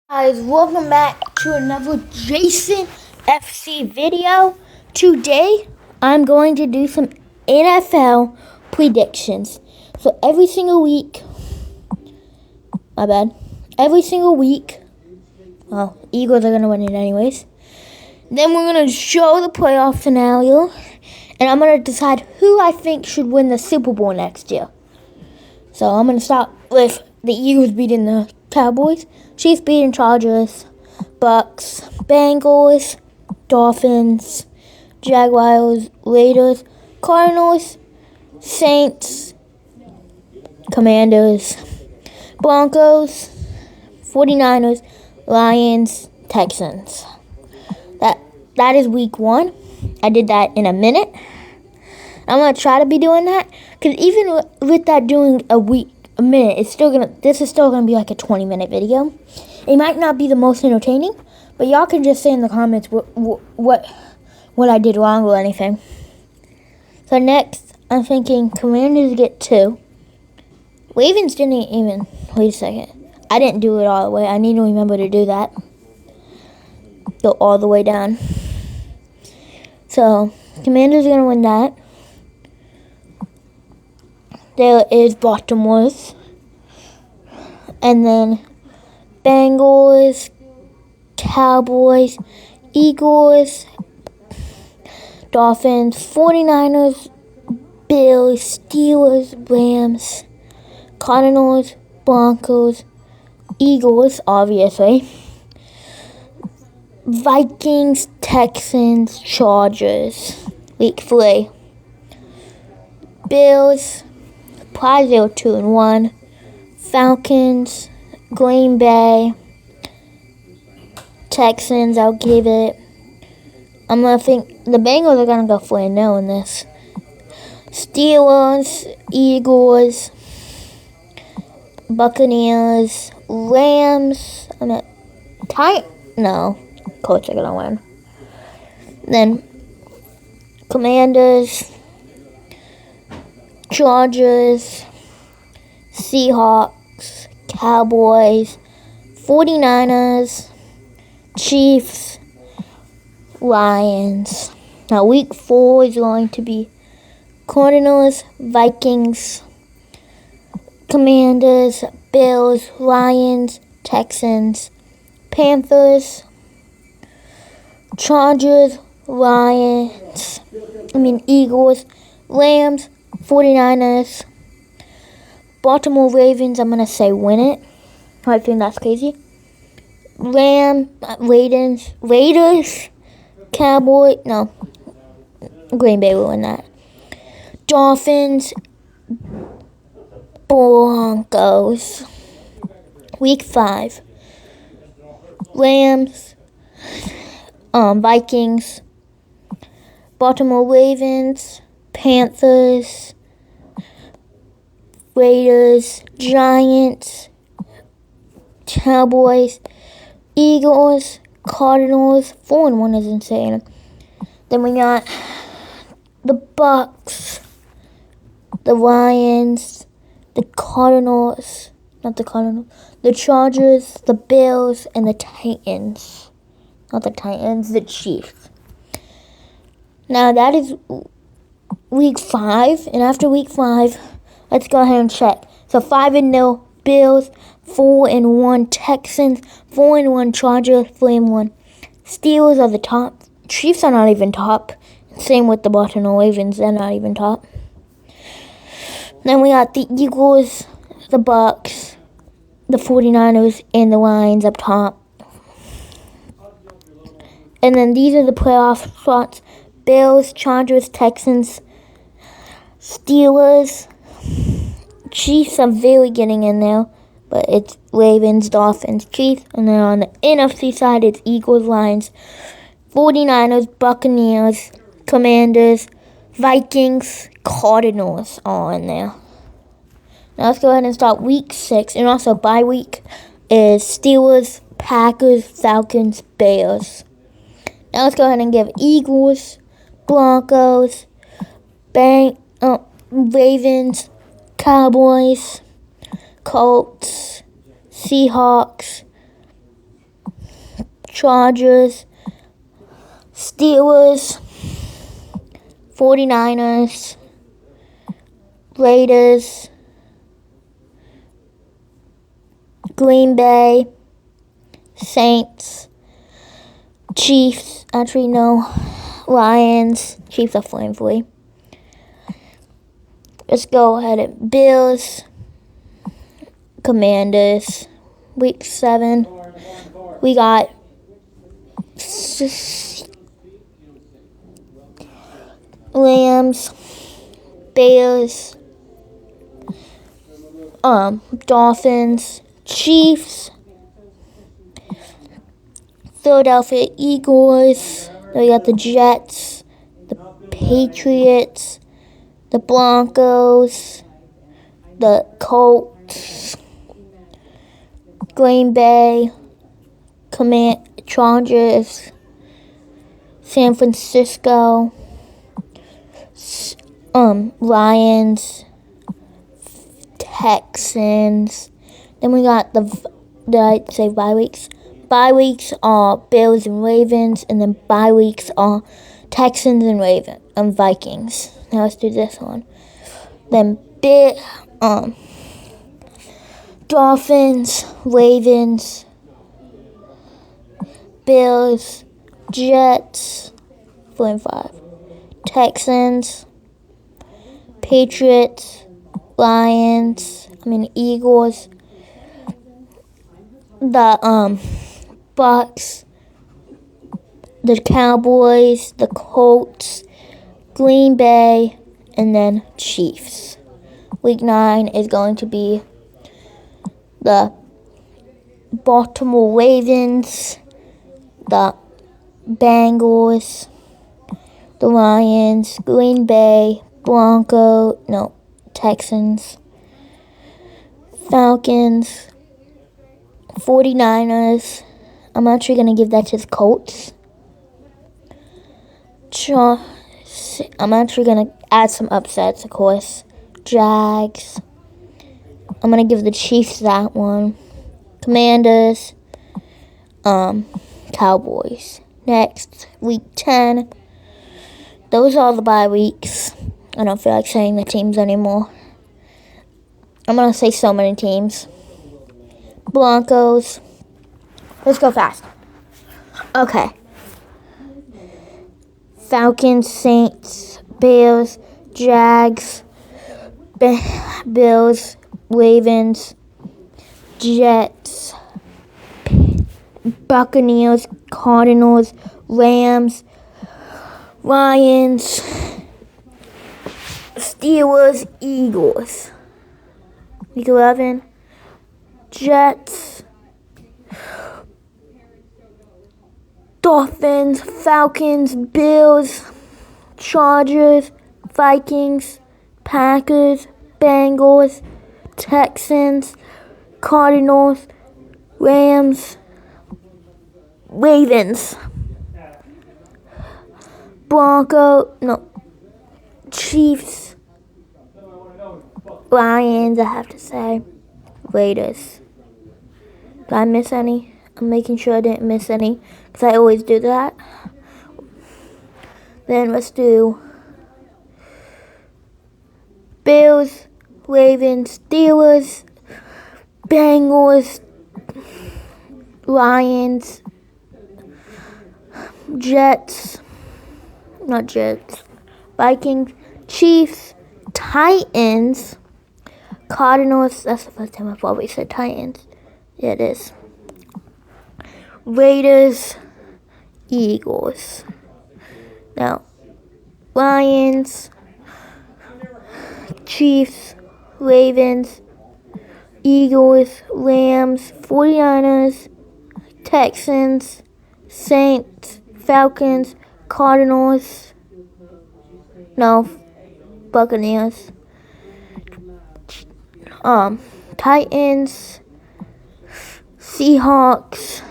Guys, welcome back to another Jason FC video. Today, I'm going to do some NFL predictions. So every single week, Eagles are going to win it anyways. Then we're going to show the playoff scenario, and I'm going to decide who I think should win the Super Bowl next year. So I'm going to start with the Eagles beating the Cowboys, Chiefs beating Chargers, Bucks, Bengals, Dolphins, Jaguars, Raiders, Cardinals, Saints, Commanders, Broncos, 49ers, Lions, Texans. That is week 1. I did that in a minute. I'm going to try to be doing that, because even with that doing a minute, this is still gonna be like a 20-minute video. It might not be the most entertaining, but y'all can just say in the comments what I did wrong or anything. So next, I'm thinking Commanders get 2. Ravens didn't even, wait a second. I didn't do it all the way. I need to remember to do that. Go all the way down. So, Commanders are gonna win that. There is Baltimore's. And then Bengals, Cowboys, Eagles, Dolphins, 49ers, Bills, Steelers, Rams, Cardinals, Broncos, Eagles, obviously, Vikings, Texans, Chargers, week 3. Bills, probably 2-1. Falcons, Green Bay, Texans, I'll give it. I'm going to think the Bengals are going to go 4-0 in this. Steelers, Eagles, Buccaneers, Rams, Colts are going to win. Then Commanders, Chargers, Seahawks, Cowboys, 49ers, Chiefs, Lions. Now week 4 is going to be Cardinals, Vikings, Commanders, Bills, Lions, Texans, Panthers, Chargers, Eagles, Rams, 49ers, Baltimore Ravens, I'm going to say win it. I think that's crazy. Raiders, Green Bay will win that. Dolphins, Broncos. Week 5. Rams, Vikings, Baltimore Ravens, Panthers, Raiders, Giants, Cowboys, Eagles, Cardinals. 4-1 is insane. Then we got the Bucks, the Lions, the Chargers, the Bills, and the Titans. Not the Titans, the Chiefs. Now that is week 5, and after week 5, let's go ahead and check. So 5-0 Bills, 4-1 Texans, 4-1 Chargers, 3-1 Steelers are the top. Chiefs are not even top. Same with the Baltimore Ravens, they're not even top. Then we got the Eagles, the Bucks, the 49ers, and the Lions up top. And then these are the playoff spots. Bills, Chargers, Texans, Steelers. Chiefs are very getting in there, but it's Ravens, Dolphins, Chiefs. And then on the NFC side, it's Eagles, Lions, 49ers, Buccaneers, Commanders, Vikings, Cardinals all in there. Now let's go ahead and start week 6. And also bye week is Steelers, Packers, Falcons, Bears. Now let's go ahead and give Eagles, Broncos, Ravens, Cowboys, Colts, Seahawks, Chargers, Steelers, 49ers, Raiders, Green Bay, Saints, Chiefs, actually no, Lions, Chiefs are 4-3. Let's go ahead and Bills, Commanders, week 7. We got Rams, Bears, Dolphins, Chiefs, Philadelphia Eagles. Then we got the Jets, the Patriots, the Broncos, the Colts, Green Bay, Chargers, San Francisco, Lions, Texans. Then we got did I say bye weeks? Bye weeks are Bills and Ravens, and then bye weeks are Texans and Vikings. Now let's do this one. Then Dolphins, Ravens, Bills, Jets, 4-5. Texans, Patriots, Eagles, the Bucks, the Cowboys, the Colts, Green Bay, and then Chiefs. Week 9 is going to be the Baltimore Ravens, the Bengals, the Lions, Green Bay, Texans, Falcons, 49ers. I'm actually going to give that to the Colts. I'm actually going to add some upsets, of course. Jags. I'm going to give the Chiefs that one. Commanders. Cowboys. Next, week 10. Those are the bye weeks. I don't feel like saying the teams anymore. I'm going to say so many teams. Broncos. Let's go fast. Okay. Falcons, Saints, Bears, Jags, Bills, Ravens, Jets, Buccaneers, Cardinals, Rams, Lions, Steelers, Eagles. Week 11, Jets, Dolphins, Falcons, Bills, Chargers, Vikings, Packers, Bengals, Texans, Cardinals, Rams, Ravens, Chiefs, Lions, I have to say, Raiders. Did I miss any? I'm making sure I didn't miss any, because I always do that. Then let's do Bills, Ravens, Steelers, Bengals, Lions, Vikings, Chiefs, Titans, Cardinals. That's the first time I've always said Titans. Yeah, it is. Raiders, Eagles. Now, Lions, Chiefs, Ravens, Eagles, Rams, 49ers, Texans, Saints, Falcons, Cardinals, Buccaneers, Titans, Seahawks,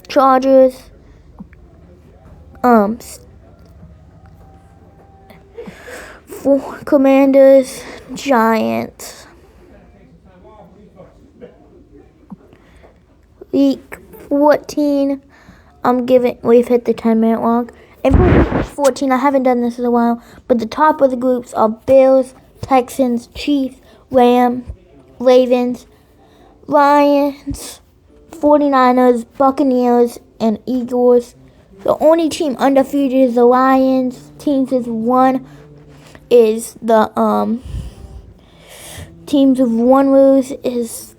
Chargers, Commanders, Giants. Week 14, We've hit the 10-minute mark. And for 14, I haven't done this in a while, but the top of the groups are Bills, Texans, Chiefs, Ravens, Lions, 49ers, Buccaneers, and Eagles. The only team undefeated is the Lions. Teams with one lose is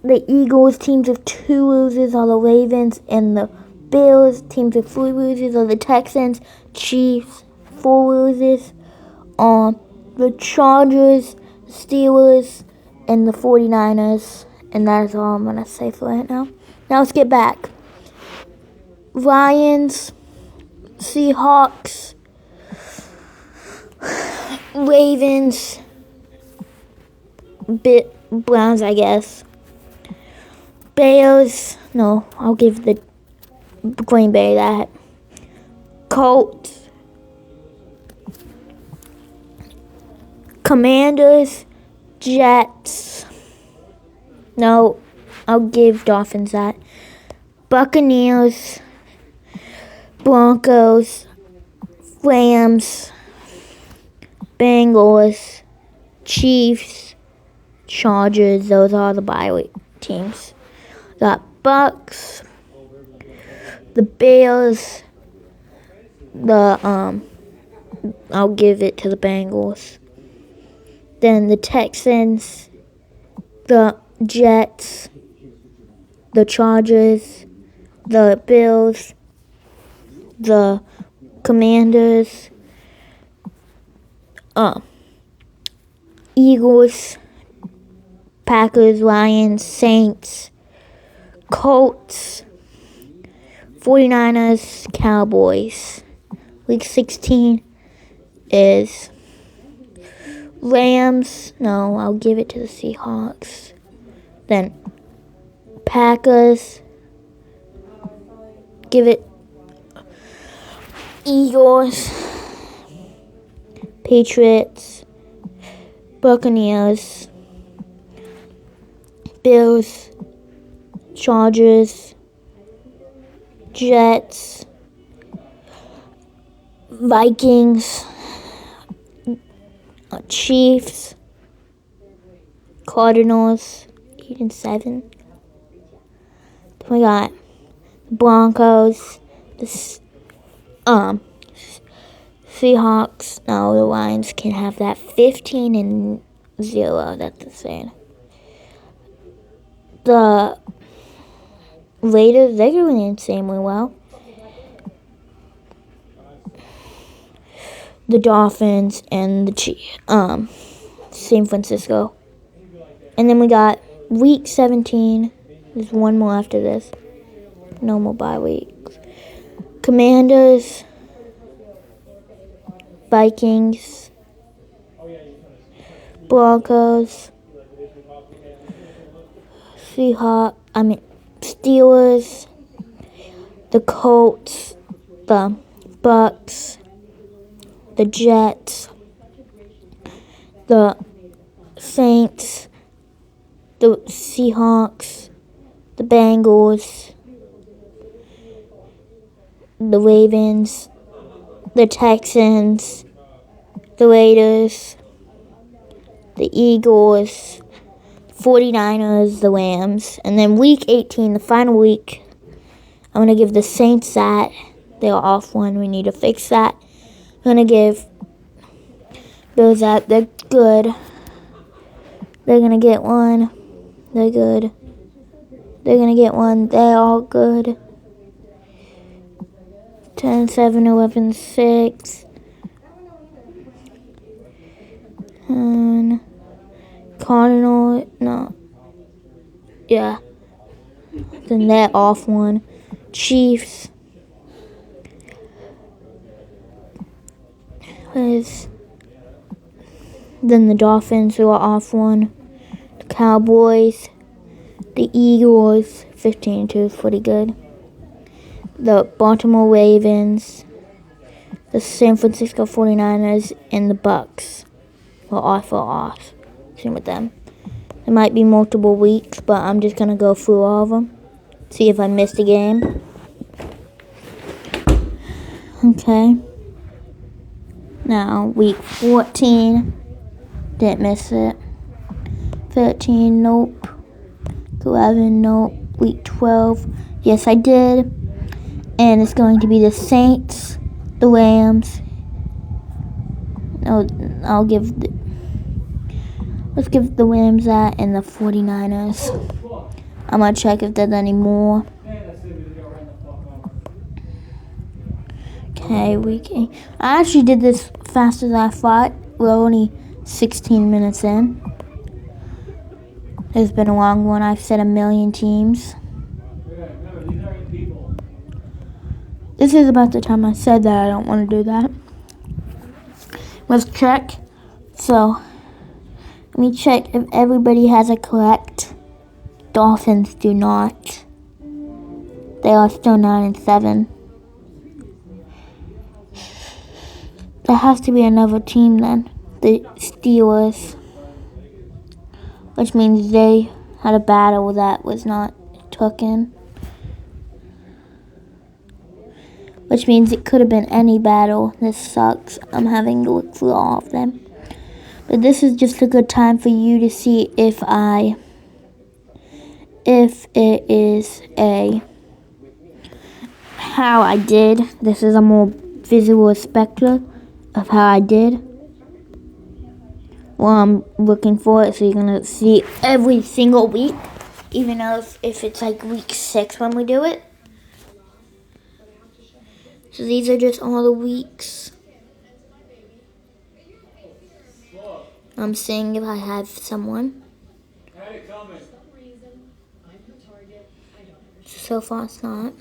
the Eagles. Teams with 2 losers are the Ravens and the Bills. Teams with 3 losers are the Texans. Chiefs, 4 losers. The Chargers, Steelers, and the 49ers. And that is all I'm going to say for right now. Now let's get back. Lions, Seahawks, Ravens, Browns, I guess. Bears, no, I'll give the Green Bay that. Colts, Commanders, Jets. No, I'll give Dolphins that. Buccaneers, Broncos, Rams, Bengals, Chiefs, Chargers. Those are the bye week teams. Got Bucks, the Bears, I'll give it to the Bengals. Then the Texans, the Jets, the Chargers, the Bills, the Commanders, Eagles, Packers, Lions, Saints, Colts, 49ers, Cowboys. Week 16 is Rams. No, I'll give it to the Seahawks. Then Packers. Give it Eagles, Patriots, Buccaneers, Bills, Chargers, Jets, Vikings, Chiefs, Cardinals, 8 and 7. Then we got Broncos, the Seahawks. No, the Lions can have that. 15 and 0. That's insane. The Raiders, they're doing insanely well. The Dolphins and the San Francisco. And then we got week 17. There's one more after this. No more bye weeks. Commanders, Vikings, Broncos, Steelers, the Colts, the Bucks, the Jets, the Saints, the Seahawks, the Bengals, the Ravens, the Texans, the Raiders, the Eagles, 49ers, the Rams. And then week 18, the final week, I'm going to give the Saints that. They're off one. We need to fix that. I'm going to give Bills that. They're good. They're going to get one. They're good. They're going to get one. They're all good. 10, 7, 11, 6. And Cardinal, no. Yeah. Then they're off one. Chiefs. Then the Dolphins, who are off one. The Cowboys. The Eagles, 15-2 is pretty good. The Baltimore Ravens, the San Francisco 49ers, and the Bucks were off. Same with them. There might be multiple weeks, but I'm just going to go through all of them. See if I missed a game. Okay. Now, week 14. Didn't miss it. 13, nope. 11, nope. Week 12, yes, I did. And it's going to be the Saints, the Rams. Let's give the Rams that and the 49ers. I'm going to check if there's any more. Okay, week 8. I actually did this faster than I thought. We're only 16 minutes in. It's been a long one. I've said 1,000,000 teams. This is about the time I said that I don't want to do that. Let's check. So, let me check if everybody has it correct. Dolphins do not. They are still 9-7. There has to be another team then. The Steelers. Which means they had a battle that was not taken. Which means it could have been any battle. This sucks. I'm having to look through all of them. But this is just a good time for you to see if it is how I did. This is a more visual spectra of how I did. Well, I'm looking for it, so you're gonna see every single week, even though if it's like week 6 when we do it. So these are just all the weeks. I'm seeing if I have someone. So far it's not.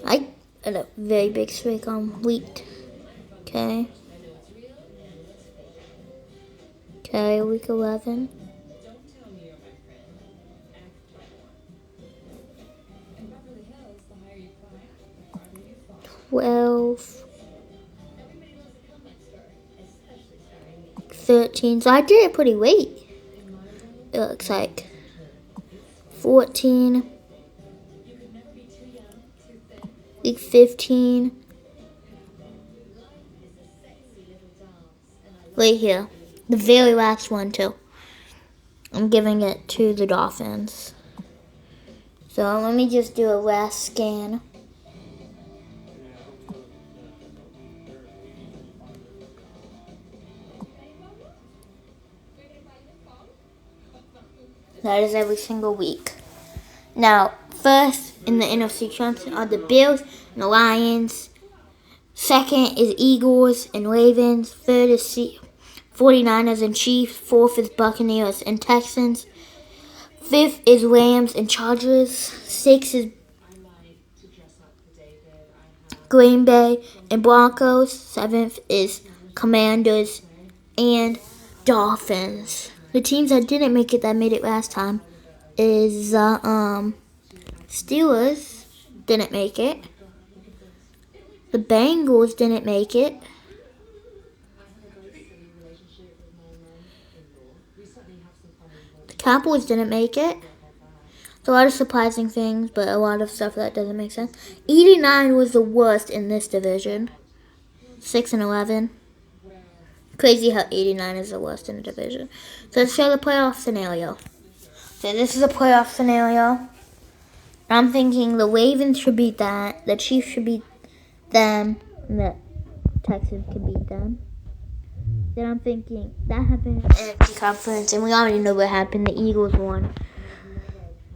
I had a very big streak on week. Okay. Okay, week 11. 12. 13. So I did it pretty late. It looks like. 14. Week 15. Right here. The very last one, too. I'm giving it to the Dolphins. So let me just do a last scan. That is every single week. Now, first in the NFC Championship are the Bills and the Lions. Second is Eagles and Ravens. Third is 49ers and Chiefs. Fourth is Buccaneers and Texans. Fifth is Rams and Chargers. Sixth is Green Bay and Broncos. Seventh is Commanders and Dolphins. The teams that didn't make it that made it last time is Steelers didn't make it. The Bengals didn't make it. The Cowboys didn't make it. It's a lot of surprising things, but a lot of stuff that doesn't make sense. 89 was the worst in this division. 6-11. Crazy how 89 is the worst in the division. So let's show the playoff scenario. So this is a playoff scenario. I'm thinking the Ravens should beat that. The Chiefs should beat them. And the Texans can beat them. Then I'm thinking that happened in the NFC Conference. And we already know what happened. The Eagles won.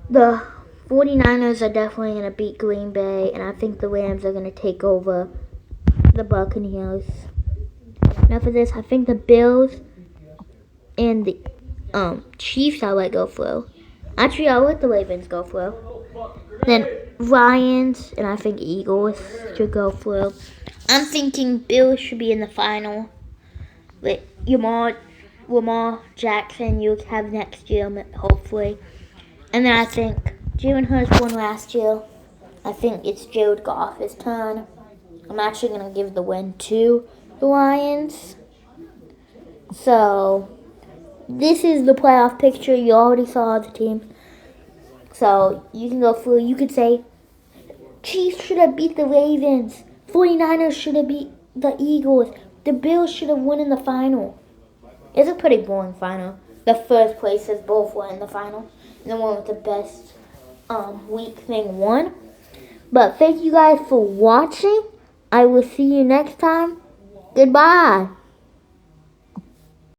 The 49ers are definitely going to beat Green Bay. And I think the Rams are going to take over the Buccaneers. Now for this, I think the Bills and the Chiefs I'll let go through. Actually, I'll let the Ravens go through. Then Lions and I think Eagles should go through. I'm thinking Bills should be in the final with Lamar Jackson. You'll have next year, hopefully. And then I think Jalen Hurts won last year. I think it's Jared Goff's turn. I'm actually going to give the win to the Lions. So, this is the playoff picture. You already saw the team. So, you can go through. You could say Chiefs should have beat the Ravens. 49ers should have beat the Eagles. The Bills should have won in the final. It's a pretty boring final. The first places both were in the final. And the one with the best week thing won. But thank you guys for watching. I will see you next time. Goodbye.